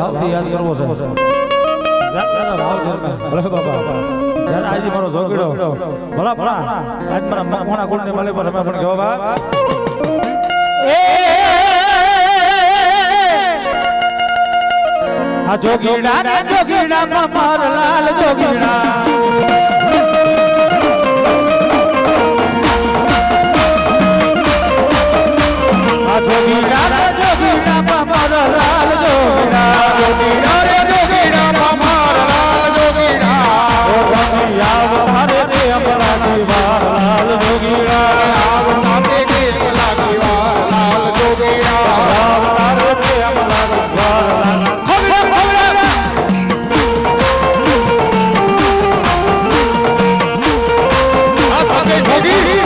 ભાવથી યાદ કરવો છે ભાવ ભલે બાબા જ્યારે આજે મારો જોગીડો ભલા ભલા આજ મારા મખવાણા કુળની માલી પર અમે પણ કહેવા બા આ જોગીડા મારા લાલ જોગીડા જોગીડા મારા લાલ જોગીડા જોગીડા રે જોગીડા મારા લાલ જોગીડા ઓ યાદ મારે તે અમલા દીવા લાલ જોગીડા યાદ મારે તે અમલા દીવા લાલ જોગીડા યાદ મારે તે અમલા દીવા લાલ આ સાગે જોગી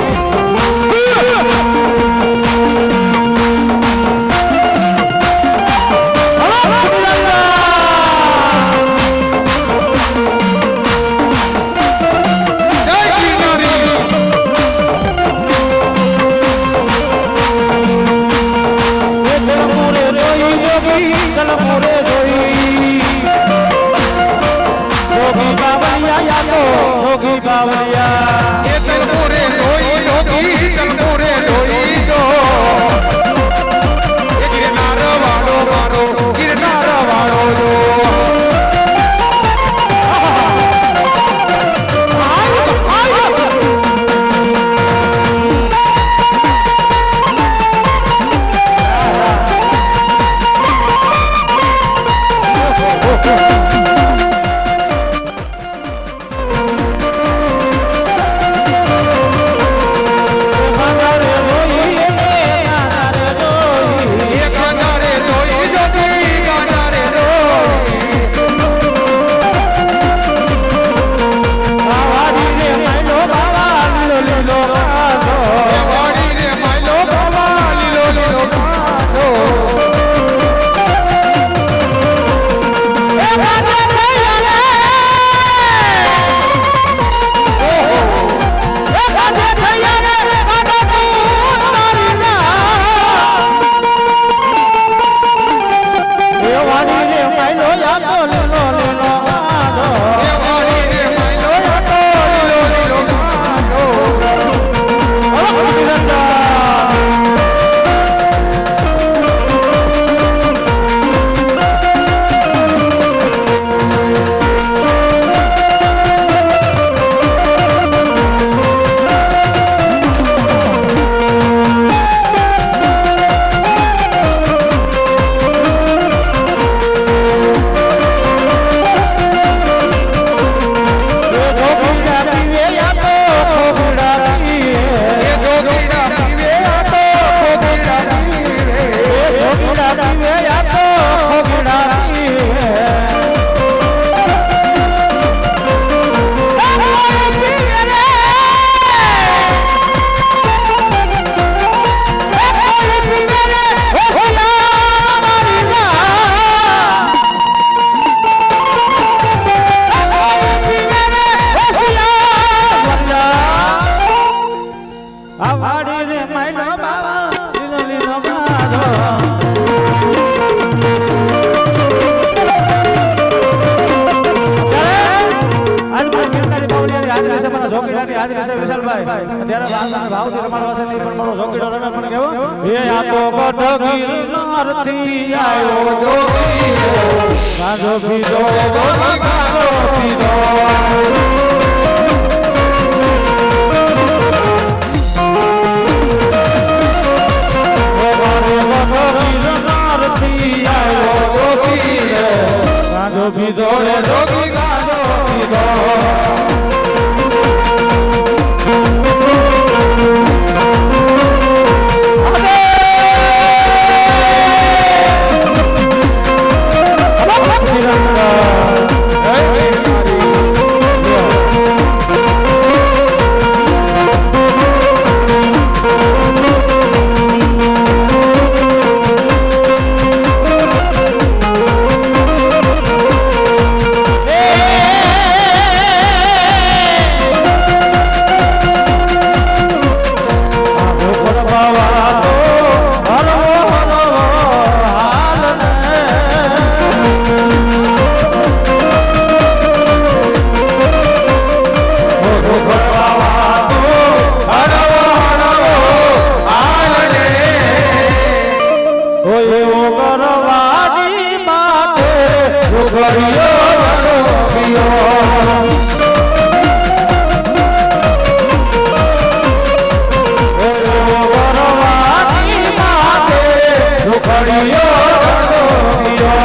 रुखड़ियो जोगियो वरवानी माते रुखड़ियो जोगियो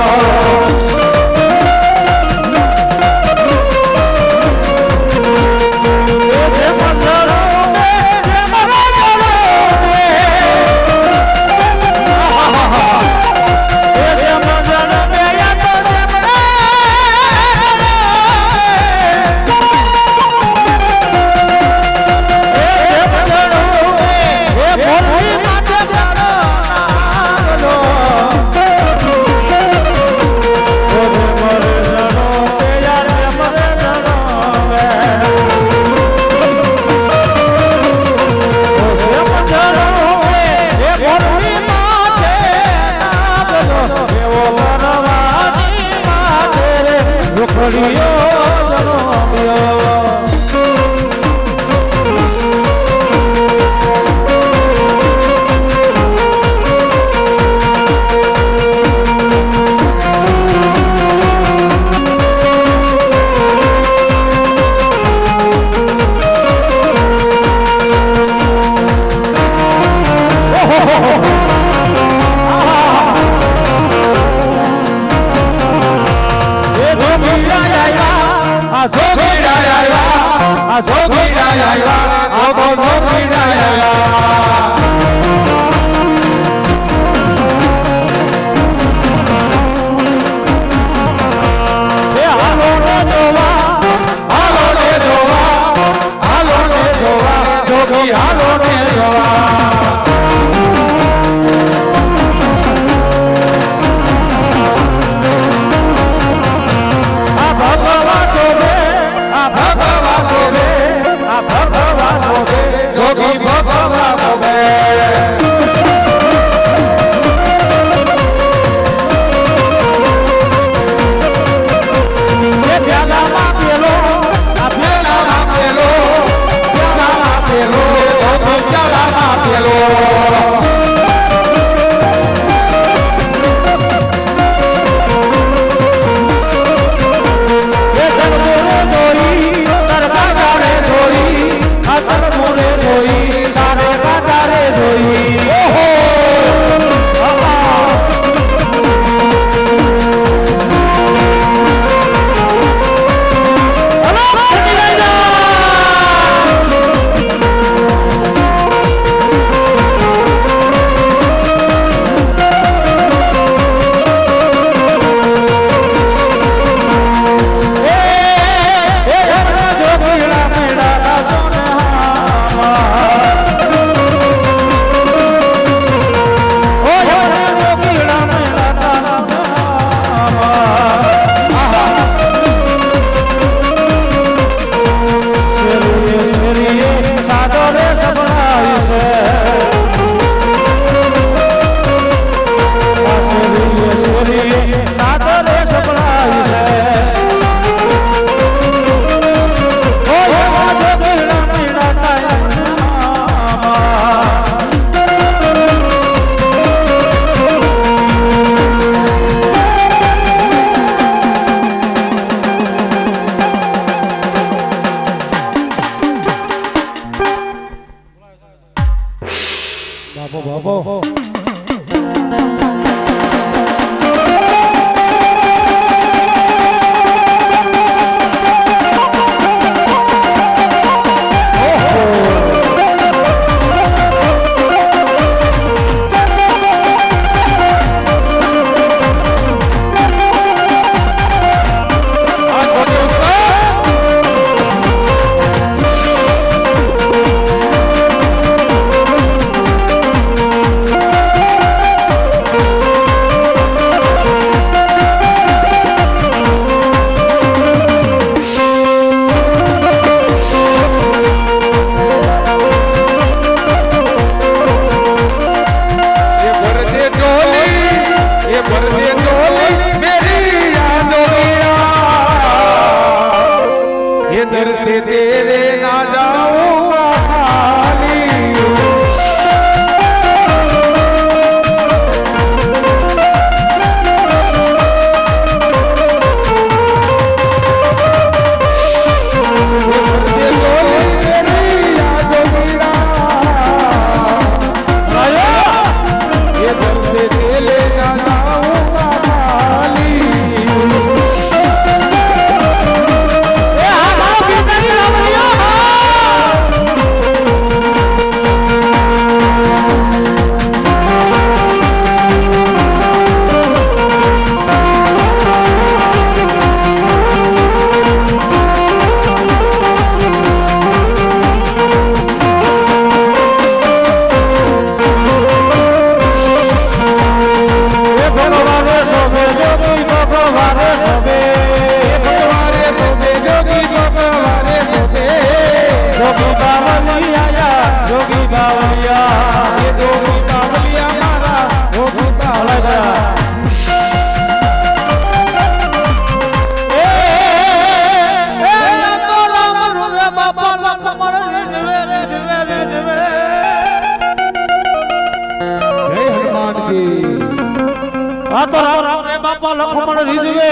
માં લખમણ રીઝવે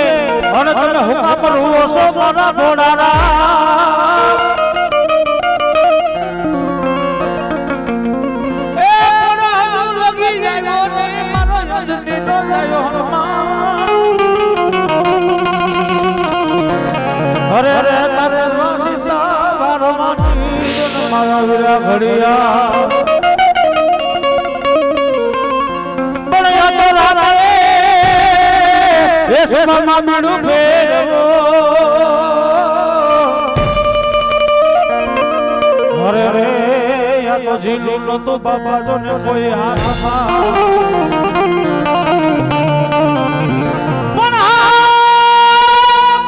અને તમે હુકામ રૂવો છો મારા ભોળારા એ ભોળા હજુ લગી જાય ને મારો યજની નો જાય હનુમાન અરે રે તારે સીતા વારો માની મારા વીરા ઘડિયા માં મીડું ફેરવો અરે રે યા તો જીલું નો તો બાપા જો ને કોઈ હાથમાં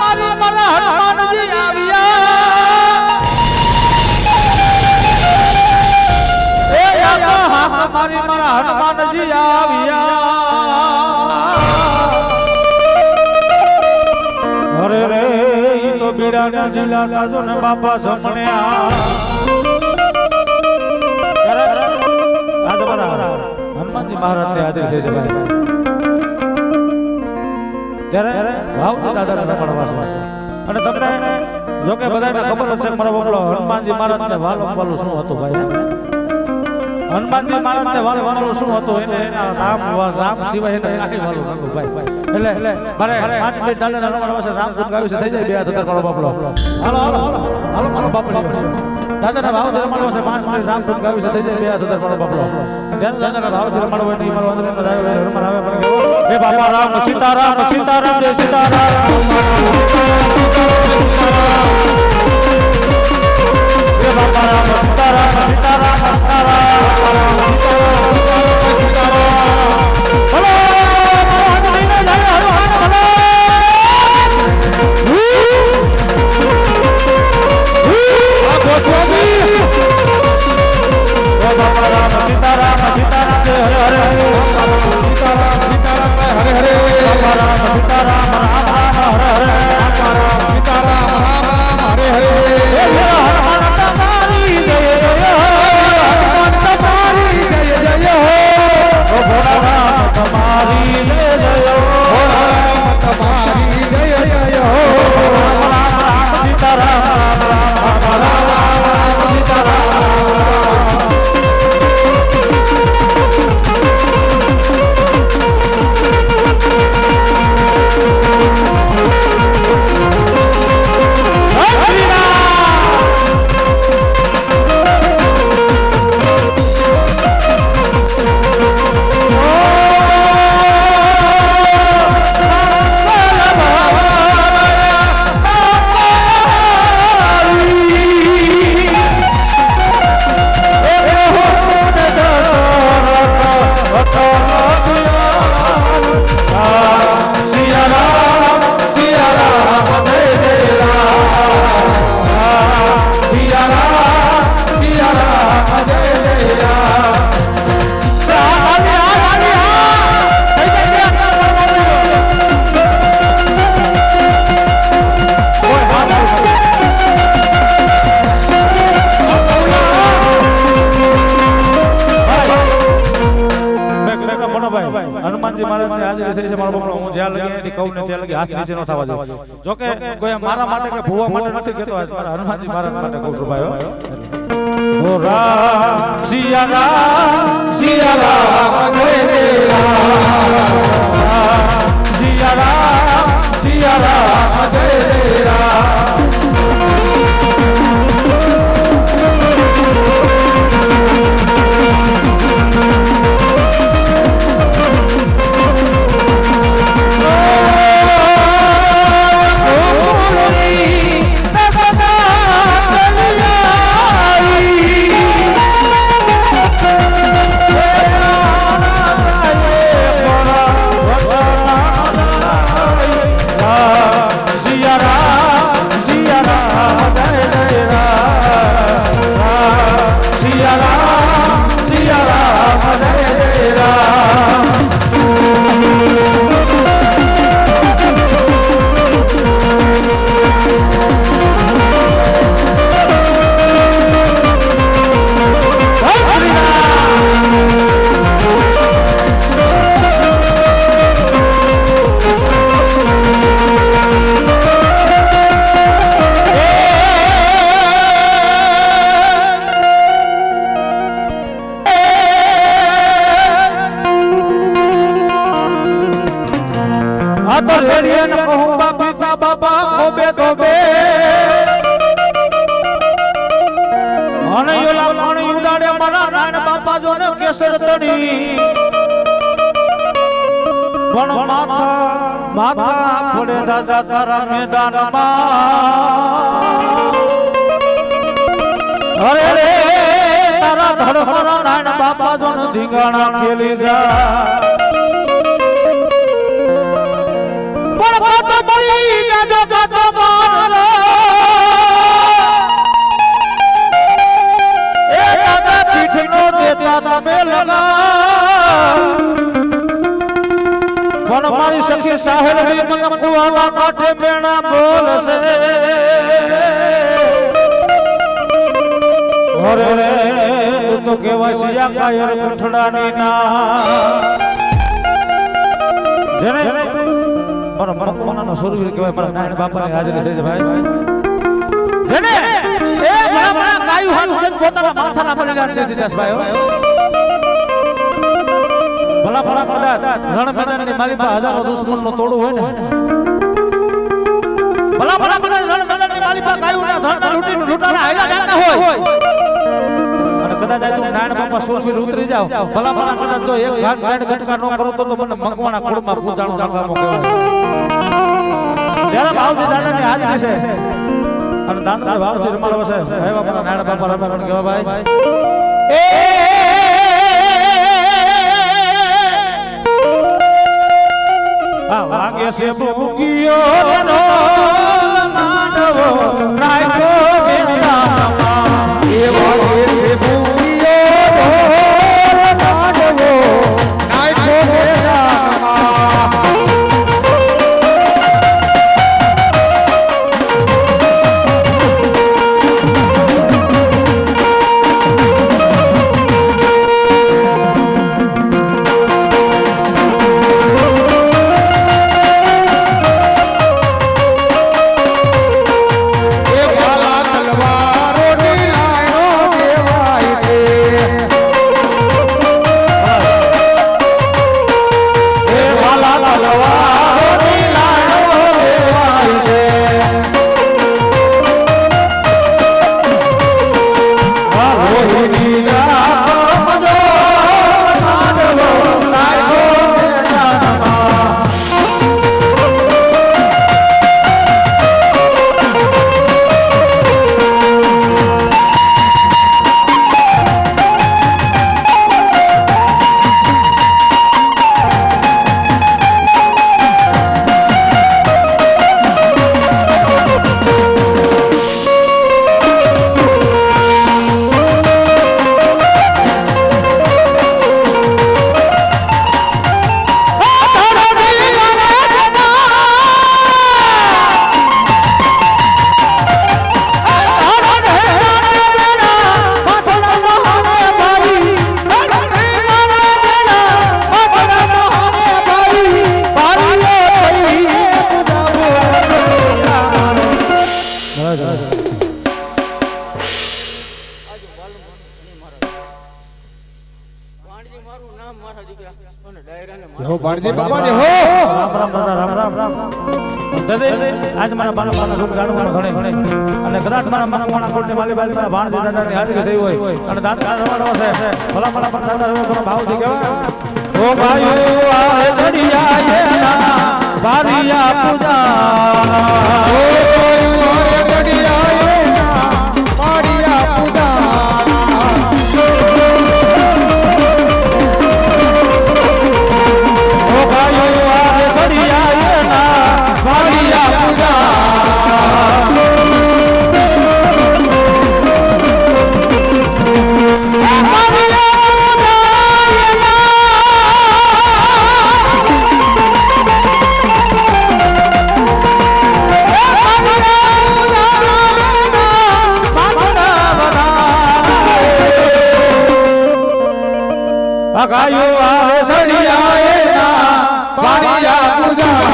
મારી મારા હનુમાનજી આવ્યા એ યા મારી મારા હનુમાનજી આવ્યા અરે રે ઈ તો બીડાના જિલ્લા કાજો ને બાપા સમણ્યા આ તમારા હનુમાનજી મહારાજ ને હાજર થઈ છે ત્યારે ભાવથી દાદાને રમાડવા છે અને તમને જો કે બધાને ખબર છે મારા બાપલો હનુમાનજી મહારાજ ને વાલું શું હતું ભાઈ હનુમાનજી મહારાજ ને વાલું શું હતું એને રામ સિવાય એને કાંઈ વાલું નતું ભાઈ એટલે મારે 5 મિનિટ દાદાને રમાડવા છે રામ ગુણ ગાયું છે થઈ જાય બે હાથ મારો બાપલો હાલો હાલો હાલો મારો બાપલો દાદાના ભાવથી રમાડવા છે 5 મિનિટ રામ ગુણ ગાયું છે થઈ જાય બે હાથ મારો બાપલો ત્યારે દાદાના ભાવથી રમાડવા નહીં મારો અંદર રમાડ આવે પણ હે બાપા રામ સીતારામ સીતારામ જય સીતારામ હે બાપા રામ સીતારામ સીતારામ હનુમાનજી મહારાજ ની હાજરી થઈ છે મારો બાપલો હું જ્યાં લગી એથી કહું ને ત્યાં લગી હાથ નીચે ન થવા દઉં જો કે કોઈ મારા માટે કે ભૂવા માટે નથી કહેતો મારા હનુમાનજી મહારાજ માટે કહું છું ભાઈ ઓ રામ સિયા રામ જય જય રામ સિયા રામ જય રામ રેડિયન કહું બાપીતા બાપા ખોબે ધોબે અને યોલા પાણી ઉડાડે મારા નાન બાપા જો ને કેસર તણી પણ માથા પડે દાદા તારા મેદાનમાં અરે રે તારા ધડ મારા નાન બાપા જો ને ધીંગાણા ખેલી જા પણ કાતો મળી જાજો કાતો મારો એ દાદા પીઠનો દેતા તમે લગા પણ મારી સખી સાહેલ બી મને કુવાના કાંઠે મેણા બોલશે અરે રે તું તો કેવા સિયા કાયર કઠડાની ના જેને મારા મરકવાનાનો સુરવીર કહેવાય મારા નારાયણ બાપાની હાજરી થઈ છે ભાઈ જેને એ ભલા કાયું હાલ ઉજન પોતાના માથાના બલિદાન દે દીધા છે ભાઈ ભલા કદાચ રણ મેદાનની મારી પાસે હજારો દુશ્મનનો તોડું હોય ને ભલા કદાચ રણ મેદાનની મારી પાસે કાયું ના ધરતા લૂટીને લૂંટારા હાયલા જાતા હોય અને કદાચ આ તું નારાયણ બાપા સુરવીર ઉતરી જાવ ભલા કદાચ જો એક ગાંડ ઘટકા ન કરો તો મને મકવાણા કુળમાં પૂજાણું નાખવામાં કહેવાય ત્યારે ભાવજી દાદાની હાજરી છે અને દાદા ભાવજી રમાડવા છે હે બાપા નારાયણ બાપા રમે પણ કેવા ભાઈ એ આ વાગે છે ભૂગિયો નો માંડવો નાખો મેદાનમાં એ વાગે છે ભૂગિયો નો માંડવો નાખો મેદાનમાં હો બાણજી બાપા ને હો રામ દાદા આજ મારા બાળકોના રૂપ જાણવાનો ઘણે અને કદાચ મારા મનવાણા કોટની માલી બાલી મારા ભાણજી દાદાની હાજરી થઈ હોય અને દાદા રવાડો છે ભલા પણ દાદા રવે પણ ભાવથી કહેવાય ઓ ભાઈઓ આ ચડિયા એના બારિયા પૂજા ઓ ભાઈઓ આ ચડિયા એના બારિયા પૂજા ગાયો આવે સડિયા એના બારિયા પૂજા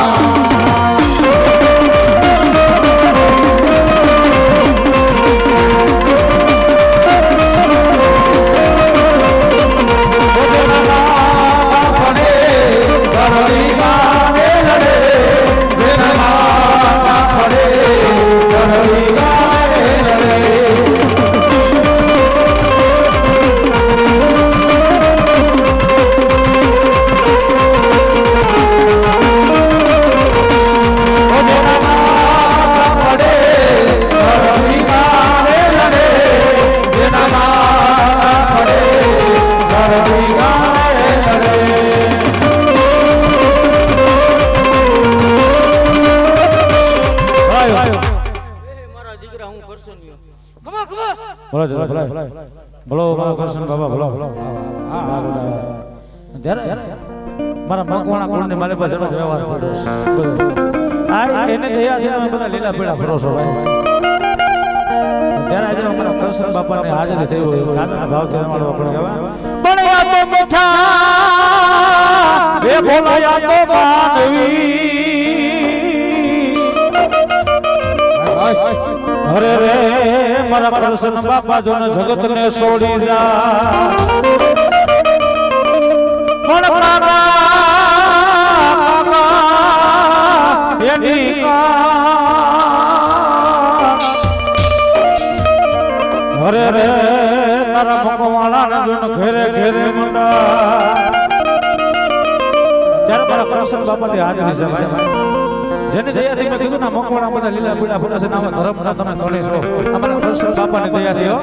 લડે હું કરશન્યો ખમા ખમા બોલો જરા બોલો બોલો બોલો કરશન બાબા બોલો ત્યારે મારા મકવાણા કુળની મારી પાસે જનો વ્યવહાર કર્યો છે આ એને દયાથી અમે બધા લીલા પીળા ફરો છો ભાઈ ત્યારે આજે અમારા કરશન બાપાની હાજરી થઈ હોય દાદાના ભાવથી અમારો આપણે કહેવા બણ્યા તો મીઠા એ બોલાયા તો માનવી અરે રે મારા કરશન બાપા જોને જગત ને છોડી જા પણ કાકા એની અરે રે તારા મકવાણા ને જોને ઘેરે ઘેરે મંડા ત્યારે મારા કરશન બાપાની હાજરી છે ભાઈ જેની દયાથી મેં કીધું ના મકવાણા બધા લીલા પીળા ફૂલા છે નામાં ધર્મ ના તમે તણી છો અમારા કરશન બાપાની દયાથી હો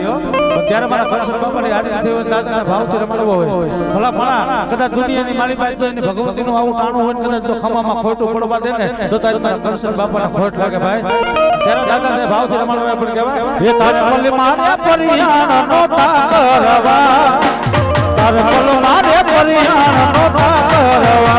ત્યારે મારા કરશન બાપાની હાજરી થઈ હોય દાદાના ભાવથી રમાડવો હોય ભલા ભલા કદાચ દુનિયાની મારી પાસે તો એની ભગવતીનું આવું ટાણું હોય કદાચ જો ખમામાં ખોટું પડવા દે ને તો તારે મારા કરશન બાપાને ખોટ લાગે ભાઈ ત્યારે દાદાના ભાવથી રમાડવા આપણે કહેવાય એ તારે બોલી મારે પરિયાણ નોતા કરવા તારે બોલો મારે પરિયાણ નોતા કરવા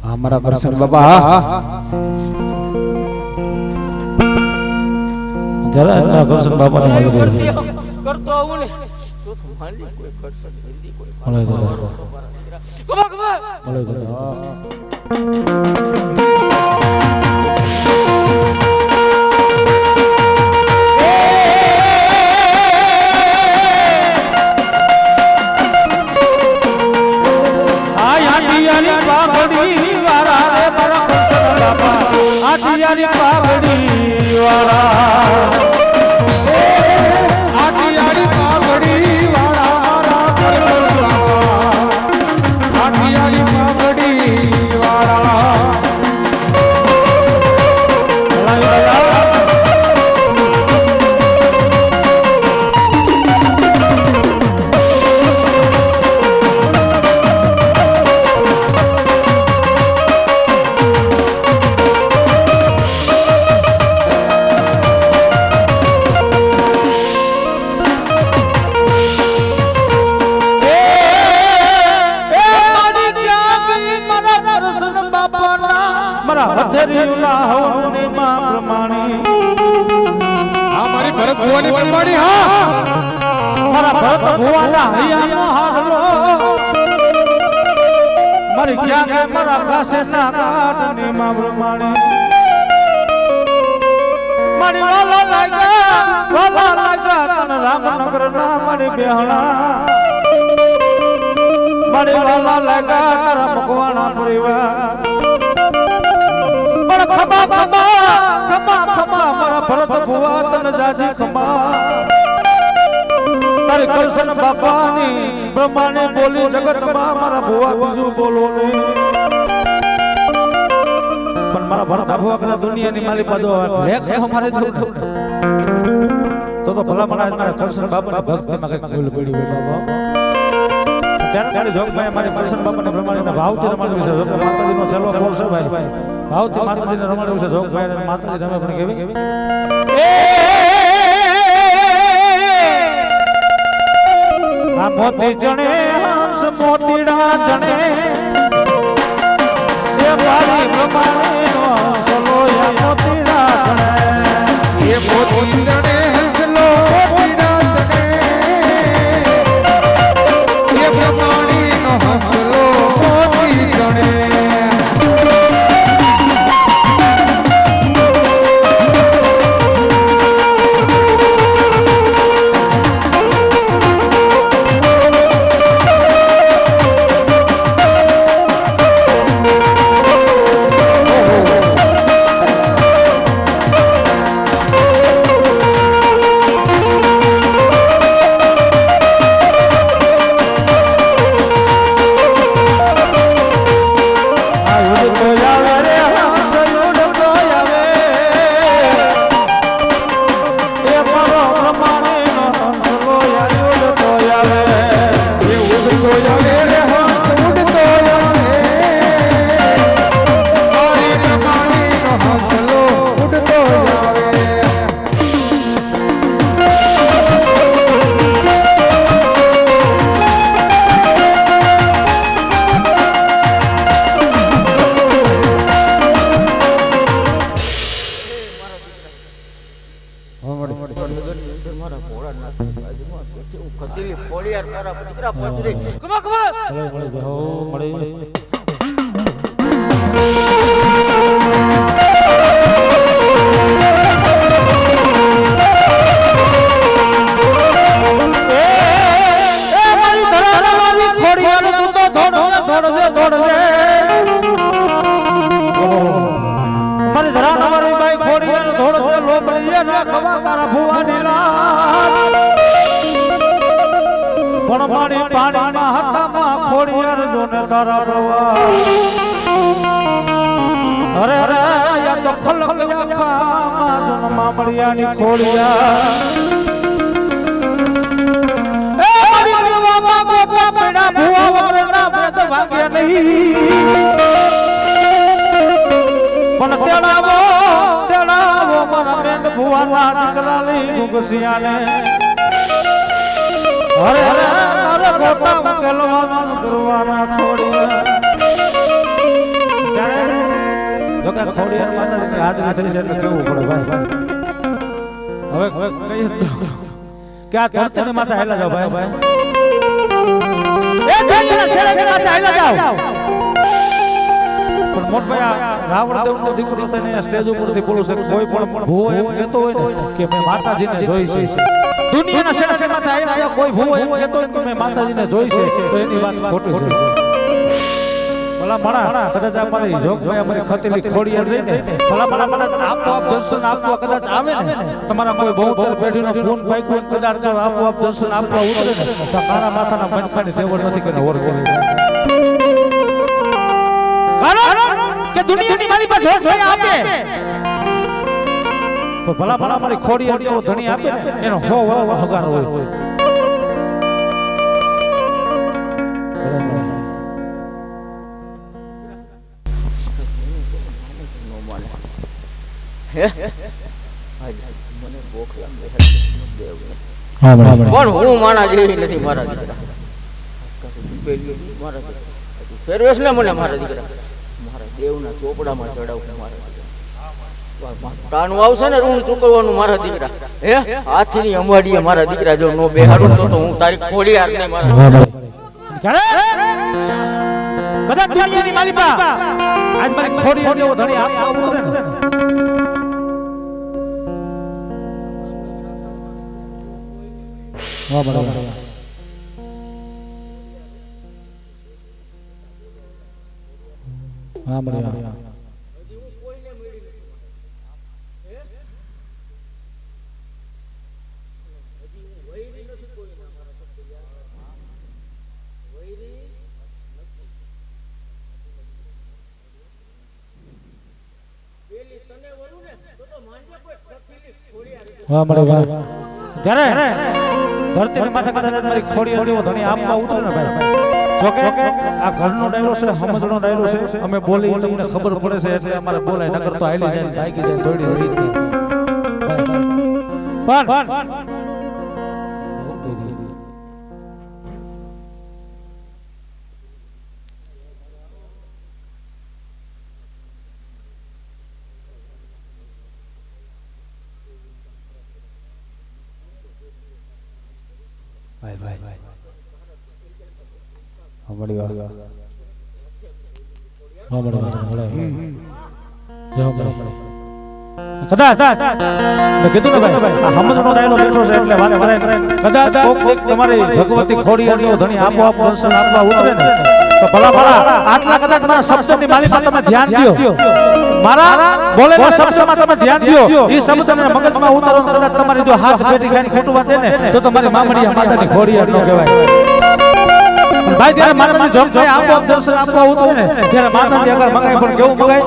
हमारा करशन बाबा जरा करशन बाबा ने हाजिरी करतो आવું ને તો માલી કોઈ કરશન જલ્દી કોઈ બોલે કમા કમા બોલે આટિયાની પાઘડી વાળા आटियाड़ी पागड़ी वाला मारा करशन बाबा ધર્યુલા હવને માં પ્રમાણી હા મારી ભરત ભુવાની પ્રમાણી હા મારા ભરત ભુવાના હૈયાનો હાડલો મારી ક્યાં કે મારા કાસે ના કાટની માં પ્રમાણી મારી વાલા લાગ્યા તન રામનગર ના મારી બેહણા મારી વાલા લાગ્યા તારા મકવાણા પરિવાર પણ ખમા મારા ભરત ભુવા તન જાજી ખમા તારી કરશન બાપાની બ્રહ્માને બોલી જગતમાં મારા ભુવા બીજું બોલો ને પણ મારા ભરત ભુવા કદા દુનિયાની માલી પદો લેખ અમારે તો ભલા મારા કરશન બાપાની ભક્તિમાં કઈક ભૂલ પડી હોય બાબા ત્યારે મારી જોગભાઈ મારી કરશન બાપાને બ્રહ્માણીના ભાવથી રમાડે છે જોગ માતાજીનો છેલ્લો કોલ છે ભાઈ ભાવથી માતાજીને રમાડે છે જોગભાઈ અને માતાજી રમે પણ કેવી આ મોતી જણે હંસ મોતીડા જણે એ મારી બ્રહ્માણીનો હંસલો એ મોતીડા જણે એ મોતી જણે હસલો મોતીડા જણે એ પ્રમાણીનો હસલો મોતી જણે મામડિયાની ખોડિયા એ મારી ગરવામાં ગોપા પેડા ભુવા વગરના વ્રત ભાગ્યા નહીં પણ તેડાવો મારા મેંદ ભુવાના દીકરાની ગુગસિયાને હરે ગોપા મુકેલવા કરવાના ખોડિયા જો કે ખોડિયાર માતાજીની હાજરી થઈ છે એટલે કેવું પડે ભાઈ હવે કઈ કે આ ધરતીની માથે હાલા જાવ ભાઈ એ ધરતીના શેરે માથે હાલા જાવ પણ મોટ ભાઈ રાવણ દેવનો દીકરો થઈને સ્ટેજ ઉપરથી બોલું છે કોઈ પણ ભૂવો એમ કહેતો હોય ને કે મેં માતાજીને જોઈ છે દુનિયાના શેરે માથે હાલા જાવ કોઈ ભૂવો એમ કહેતો હોય કે મેં માતાજીને જોઈ છે તો એની વાત ખોટી છે ભલા મણા કદાચ અમારી જોગભાઈ અમારી ખતેલી ખોડિયાર રહીને ભલા કદાચ આપોઆપ દર્શન આપવા કદાચ આવે ને તમારા કોઈ બહુતર પેઢીનો ખૂન પાક્યું કદાચ જો આપોઆપ દર્શન આપવા ઉતરે ને તો તારા માથાના મનખાની દેવડ નથી કે ઓર કરી કારણ કે દુનિયાની મારી પાસે જોઈ આપે તો ભલા મારી ખોડિયાર જેવો ધણી આપે ને એનો હો હગાર હોય પણ હું માણા જેવી નથી મારા દીકરા ફેરવેશ ને મને મારા દીકરા મારા દેવના ચોપડામાં ચડાવું મારા તાનું આવશે ને ઋણ ચૂકવવાનું મારા દીકરા હે હાથની અંબાડીએ મારા દીકરા જો નો બેહાડું તો હું તારી ખોડિયાર ને મારા કદાચ દુનિયાની માલિકા આજ મારી ખોડિયાર જેવો ધણી આપવા ઉતરે ને વાહ બરાબર હા બરાબર વાહ મળે વાહ ત્યારે ધરતીની માથે કદાચ મારી ખોડિયાર જેવો ધણી આપવા ઉતરે ને ભાઈ જોકે આ ઘરનો ડાયરો છે સમજનો ડાયરો છે અમે બોલી તમને ખબર પડે છે એટલે અમારે બોલાય નકર તો હાલી જાય બાઈકી જાય દોડી દોડી પણ ભાઈ હમડી વાહ હમડી વાહ જો કદાચ મેં કીધું ને ભાઈ આ હમદનો ડાયલોગ બેઠો છે એટલે વાત કરે કદાચ કોક તમારી ભગવતી ખોડિયાર ધણી આપોઆપ દર્શન આપવા ઉતરે ને તો ભલા આટલા કદાચ મારા શબ્દની માલિકા તમે ધ્યાન દયો મારા બોલેલા શબ્દમાં તમે ધ્યાન દયો ઈ શબ્દને મગજમાં ઉતારો કદાચ તમારી જો હાથ પેટી ખાઈને ખોટું વાત ને તો તમારી મામડિયા માતાની ખોડિયાર નો કહેવાય ભાઈ ત્યારે માતાજી જોગ ભાઈ આપો દર્શન આપવા ઉતરે ને ત્યારે માતાજી અગર મંગાય પણ કેવું મંગાય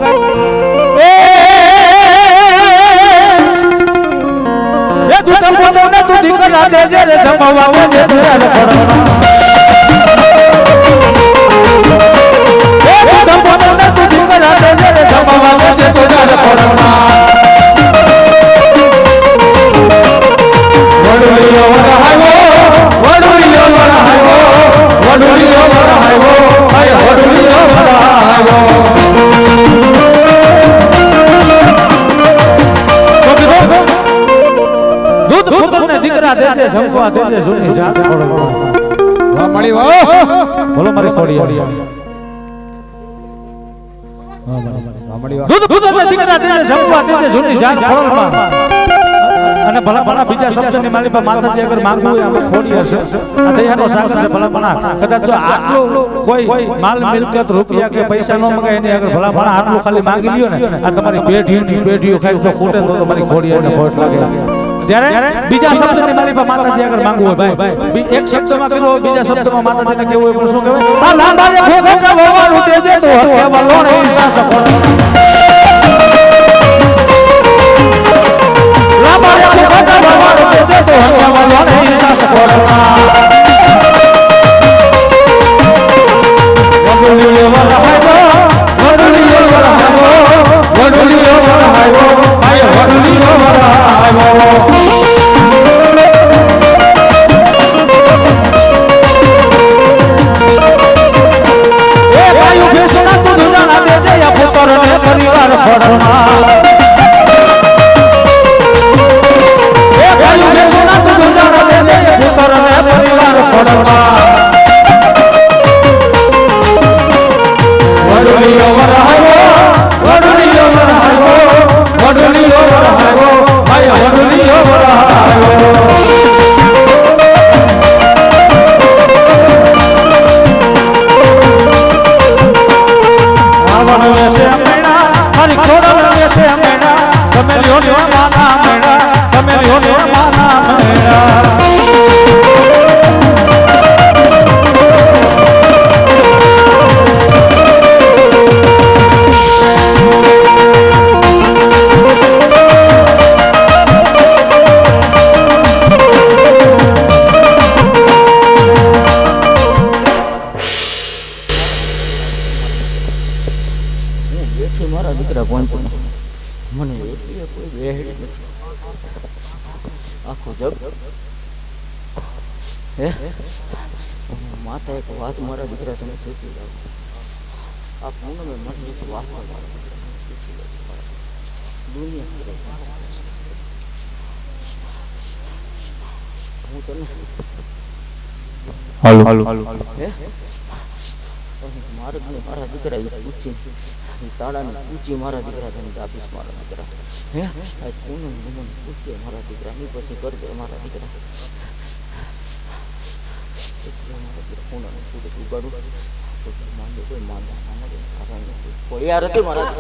એ તું તો પોતાને તું દીકરા દેજે રે જમવા દેજે તુરા પડવા એ તું તો પોતાને તું દીકરા દેજે રે જમવા દેજે તુરા પડવા વડુલિયો વરહાયો આય વડુલિયો વરહાયો દૂધ પુત્રને દીકરા દેજે જમવા દેજે સુની જાત પડવા વાહ મળી વાહ બોલો મારી ખોડિયાર વાહ મળી વાહ દૂધ પુત્રને દીકરા દેજે જમવા દેજે સુની જાત પડવા અને ભલા બીજા શબ્દની માલી પર માતાજી અગર માંગવું હોય અમે ખોડિયાર છે આ દયાનો સાગર છે ભલા કદાચ જો આટલું કોઈ માલ મિલકત રૂપિયા કે પૈસા ન મગાય એની અગર ભલા આટલું ખાલી માંગી લ્યો ને આ તમારી પેઢીઓ ખાઈ તો ખૂટે તો તમારી ખોડિયારને ખોટ લાગે ત્યારે બીજા શબ્દની માલી પર માતાજી અગર માંગવું હોય ભાઈ એક શબ્દમાં કીધું હોય બીજા શબ્દમાં માતાજીને કેવું હોય પણ શું કહેવાય આ લાંબાને ભોગટા ભગવાન દેજે તો કેવલ લોણ ઈસા સફળ લાંબાને ભોગટા ભગવાન દેજે તો કેવલ લોણ ઈસા સફળ વડુલિયો વરહાયો આય વડુલિયો વરહાયો એ ભાઈઓ બેસણા તું દુજાના દેજે યા પુત્રને પરિવાર ફળમાં એ ભાઈઓ બેસણા તું દુજાના દેજે યા પુત્રને પરિવાર ફળમાં વડુલિયો વરહાયો વડુલિયો વરહાયો આય વડુલિયો વરહાયો આવણ વેસે મેણા મારી ખોડલ વેસે મેણા તમે લ્યો ને માના મેણા તમે લ્યો ને માના મેણા મારા દીકરા પહોંચો મને એટલે કોઈ બેહડી નથી આખો જગ હે માતા એક વાત મારા દીકરા તમે શીખી જાઓ આ પૂનમે મને તો વાપર દુનિયા હું તને હાલો હે મારા દીકરા પૂછી તાળાને પૂછી મારા દીકરા તને આપીશ મારા દીકરા હે આ પૂનમ મને પૂછે મારા દીકરા ની પછી કરજે મારા દીકરા પૂનમ સુરત ઉગાડું માંડે કોઈ માંદા કોઈ યાર હતી મારા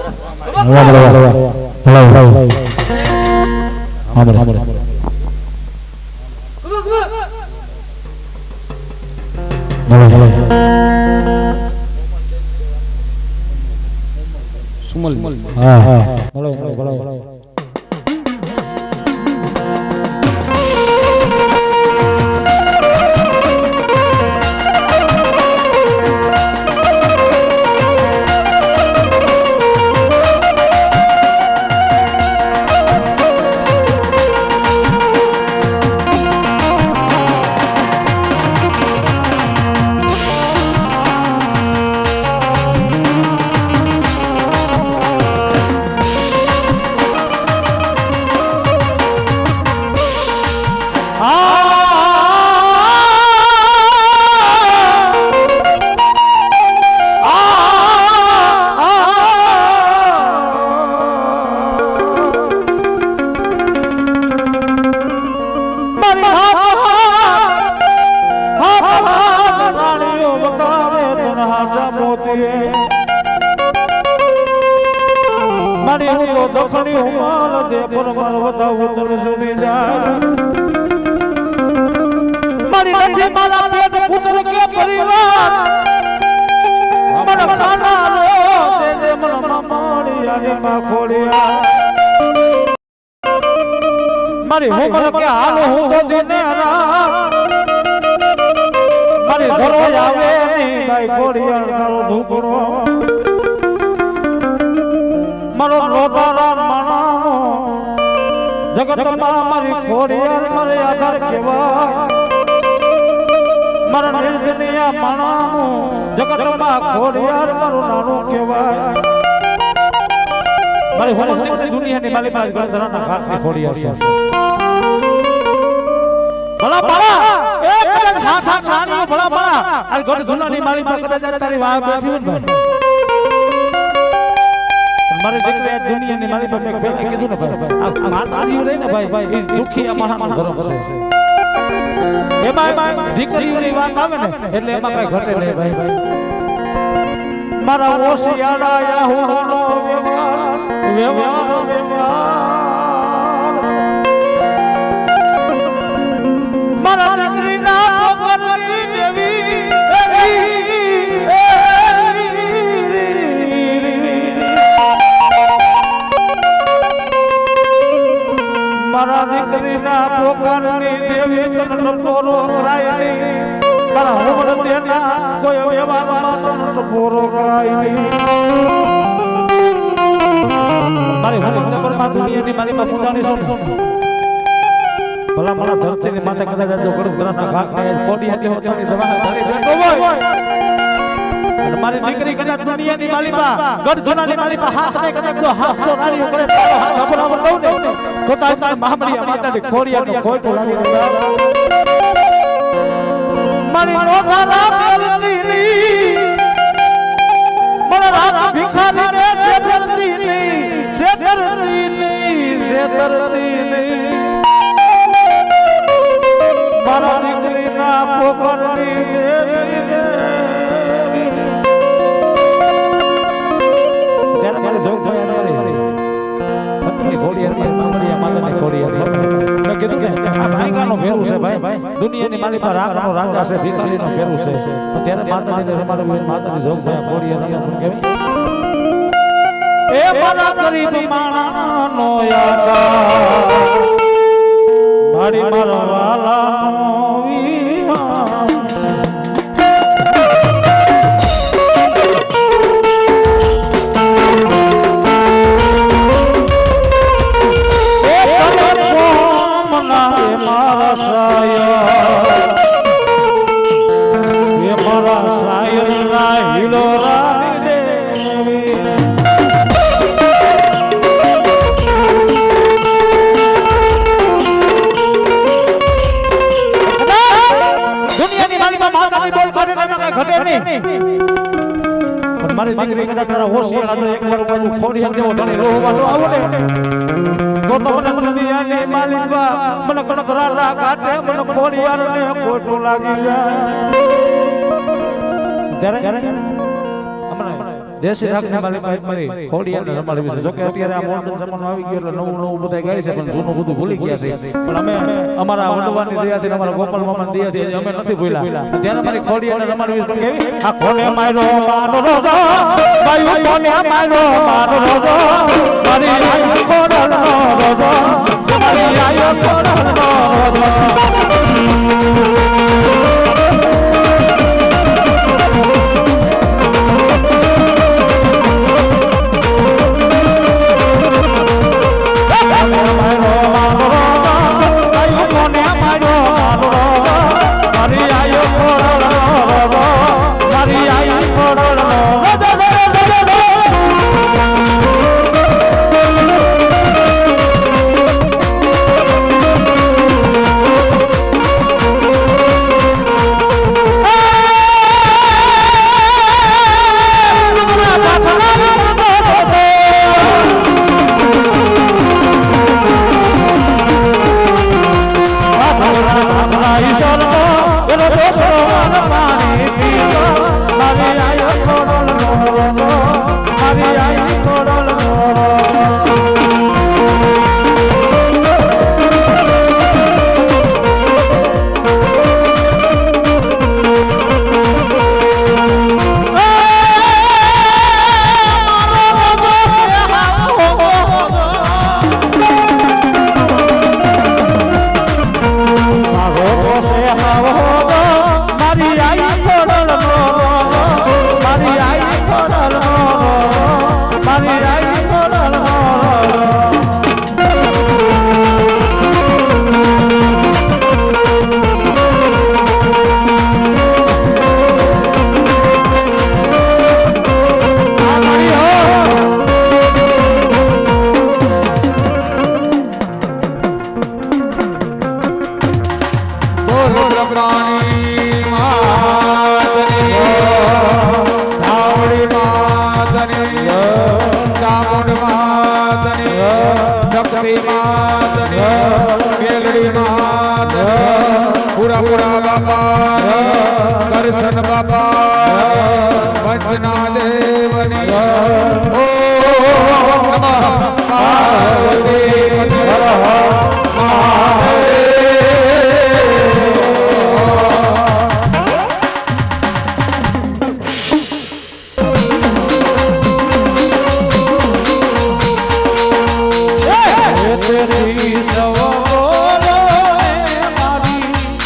સુમલ હા હા બોલો બોલો બોલો મારી હું તો દખણી હું માલ દે પર માર વધાવું તને સુની જાય મારી નથી મારા પેટ પુત્ર કે પરિવાર મારા ખાના રો તે જે મન મામડી આને માં ખોડિયા મારી હું મન કે હાલ હું તો દિને રાત મારી ઘરો આવે નહીં ભાઈ ખોડિયા તારો ધૂપડો મારો રોદારા માણાનો જગતમાં મારી ખોડિયાર મારે આધાર કહેવાય મારા નિર્દનિયા માણાનો જગતમાં ખોડિયાર મારું નાનું કહેવાય મારી હોમની દુનિયાની માલી પાસે ગળધરાના ઘાટની ખોડિયાર છે ભલા ભલા એક કદાચ હાથ હાથ રાણીઓ ભલા ભલા આ ગઢ ધુનાની માલી પાસે કદાચ તારી વાહ બેઠી હોય ભાઈ મારી દીકરી આ દુનિયાની મારી પાસે મેં પહેલા કીધું ને ભાઈ આ માતાજીઓ રહી ને ભાઈ એ દુખી આ માણસનો ધર્મ છે એમાં દીકરીઓની વાત આવે ને એટલે એમાં કઈ ઘટે નહીં ભાઈ મારા ઓશિયાળા યાહુનો વ્યવહાર મારા દીકરીના પોકરની દેવી મારા દીકરીના પોકરની દેવી તને પોરો કરાય નહીં મારા હોમર દેના કોઈ વ્યવહારમાં તને પોરો કરાય નહીં મારી હોમર પરમાં દુનિયાની મારી માં મુદાણી સોન ભલા મારા ધરતીની માથે કદાચ જો ગળધરાના ઘાટને કોડી હતી હોતાની દવા ધરી બેઠો હોય અને મારી દીકરી કદાચ દુનિયાની માલિપા ગઢધોનાની માલિપા હાથને કદાચ જો હાથ સોનારીઓ કરે તો હાથ અપરાવ દઉં ને તો તારી મહામડી માતાની ખોડિયાનો ખોટો લાગી રહ્યો મારી નોધારા મેલતીની મારા રાત ભિખારીને છેતરતીની મારા દીકરીના પોકરની દેવી ત્યારે મારે જોગ જોયા મારી ખતની ખોડિયાર મારી મામડિયા માતાની ખોડિયાર મેં કીધું કે આ ભાઈગાનો ફેરું છે ભાઈ દુનિયાની માલી પર રાખનો રાજા છે ભિખારીનો ફેરું છે ત્યારે માતાજીને રમાડવી માતાની જોગ જોયા ખોડિયાર અને પણ કેવી એ મારા ગરીબ માણાનો યાદ મારી મારો વાલાનો વિહાર એ તને કોમના એ મારા સાયર ના હિલોરા દે એમાં કઈ ઘટે નહીં પણ મારી દીકરી કદાચ તારા હોશિયાર હતો એકવાર બાજુ ખોડિયા દેવો તને લોહવાનો આવો ને તો મને દુનિયાની માલિકવા મને કણક રા કાટે મને ખોડિયાર ને ખોટું લાગી જાય ત્યારે દેશી રાખને માલિક મારી ખોડિયાને રમાડવી છે. જો કે અત્યારે આ મોડર્ન જમાનો આવી ગયો એટલે નવું નવું બધા ગાય છે પણ જૂનું બધું ભૂલી ગયા છે. પણ અમે અમારા વડવાની દયાથી અમારા ગોપાલ મામાની દયાથી અમે નથી ભૂલ્યા. ત્યારે મારી ખોડિયાને રમાડવી પણ કેવી આ કોને મારો માનો રોજો બાયુ કોને મારો માનો રોજો મારી આયુ ખોડલનો રોજો મારી આયુ ખોડલનો રોજો કરશન બાપા વંચના દેવની ઓમ નમઃ પાર્વતી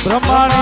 બ્રહ્માણી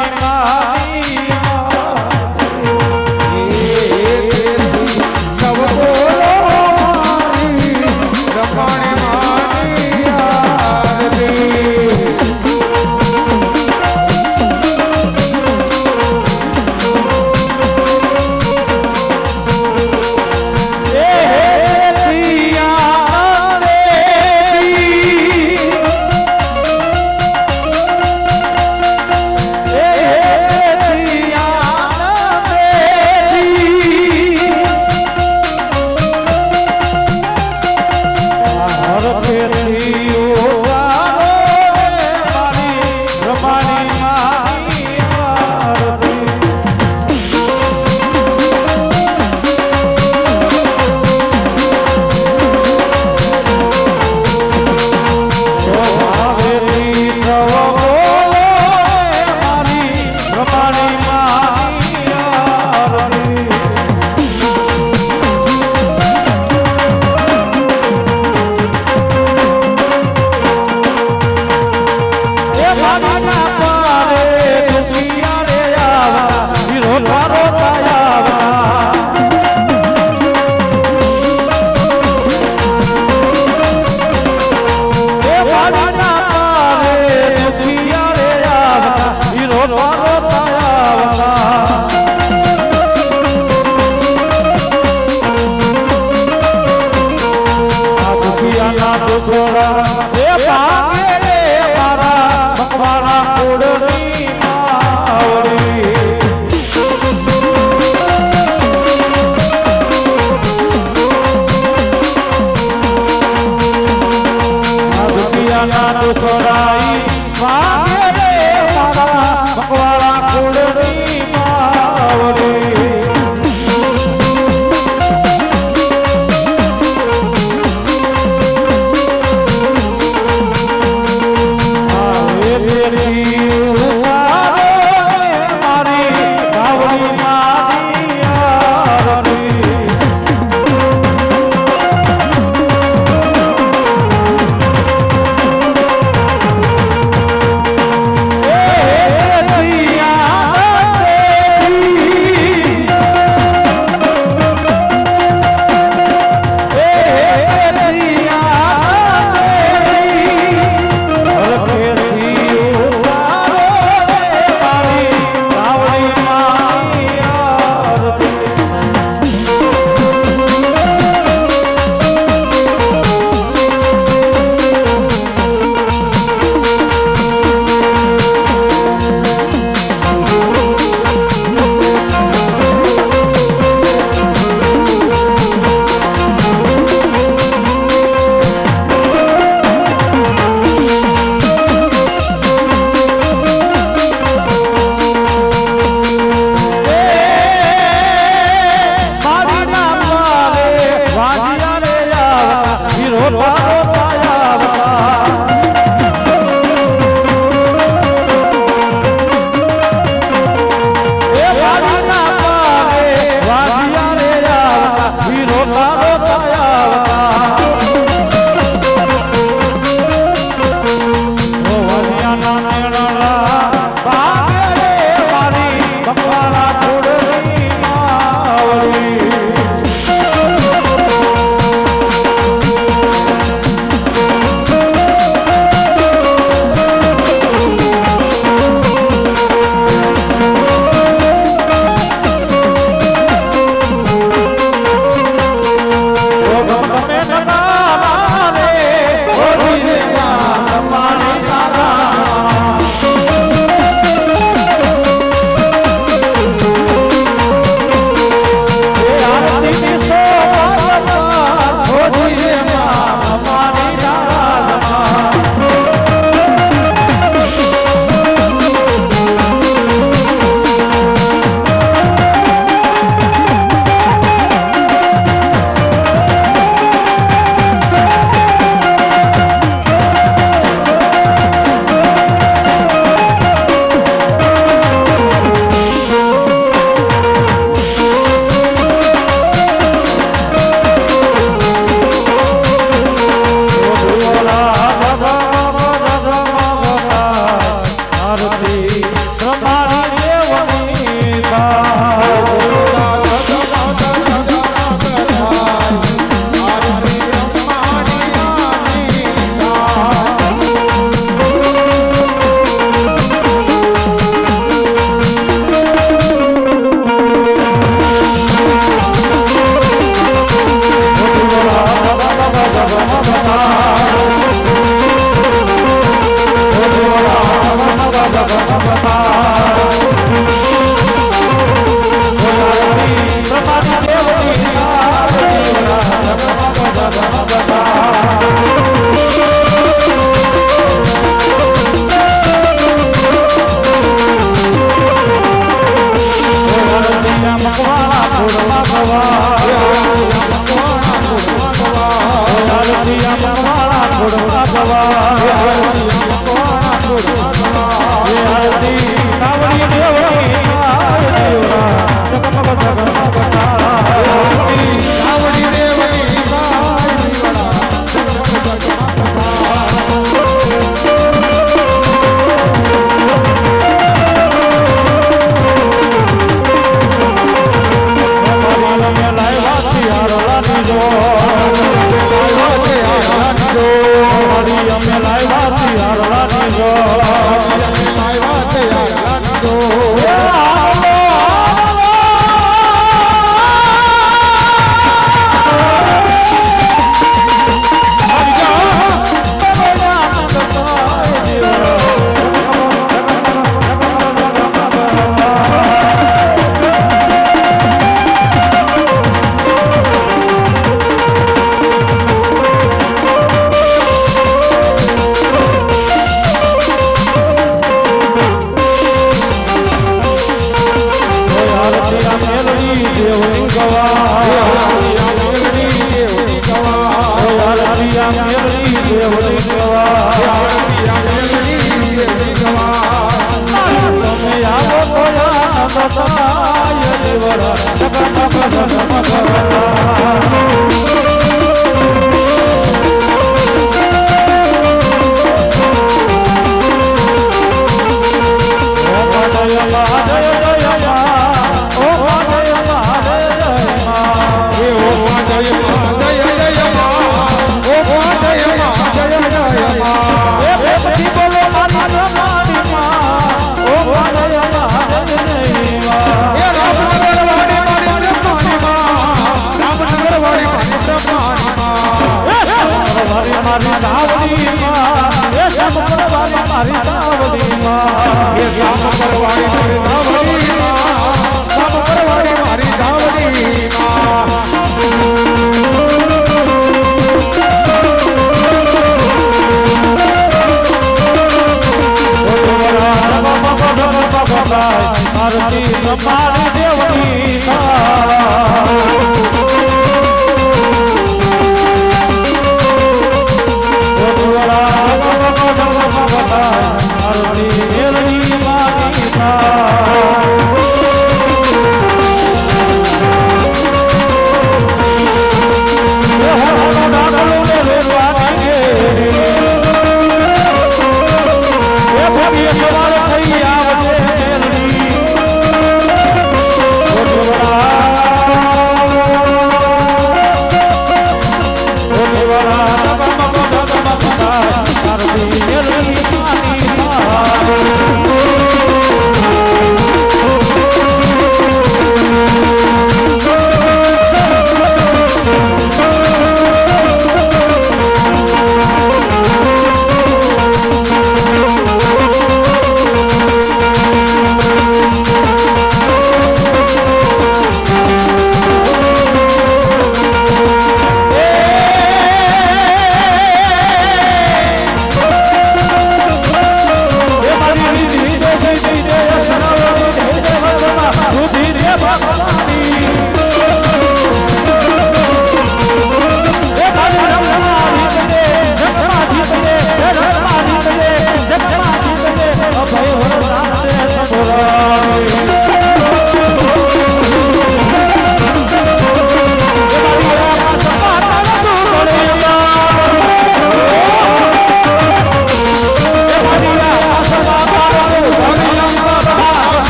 મારી દેવની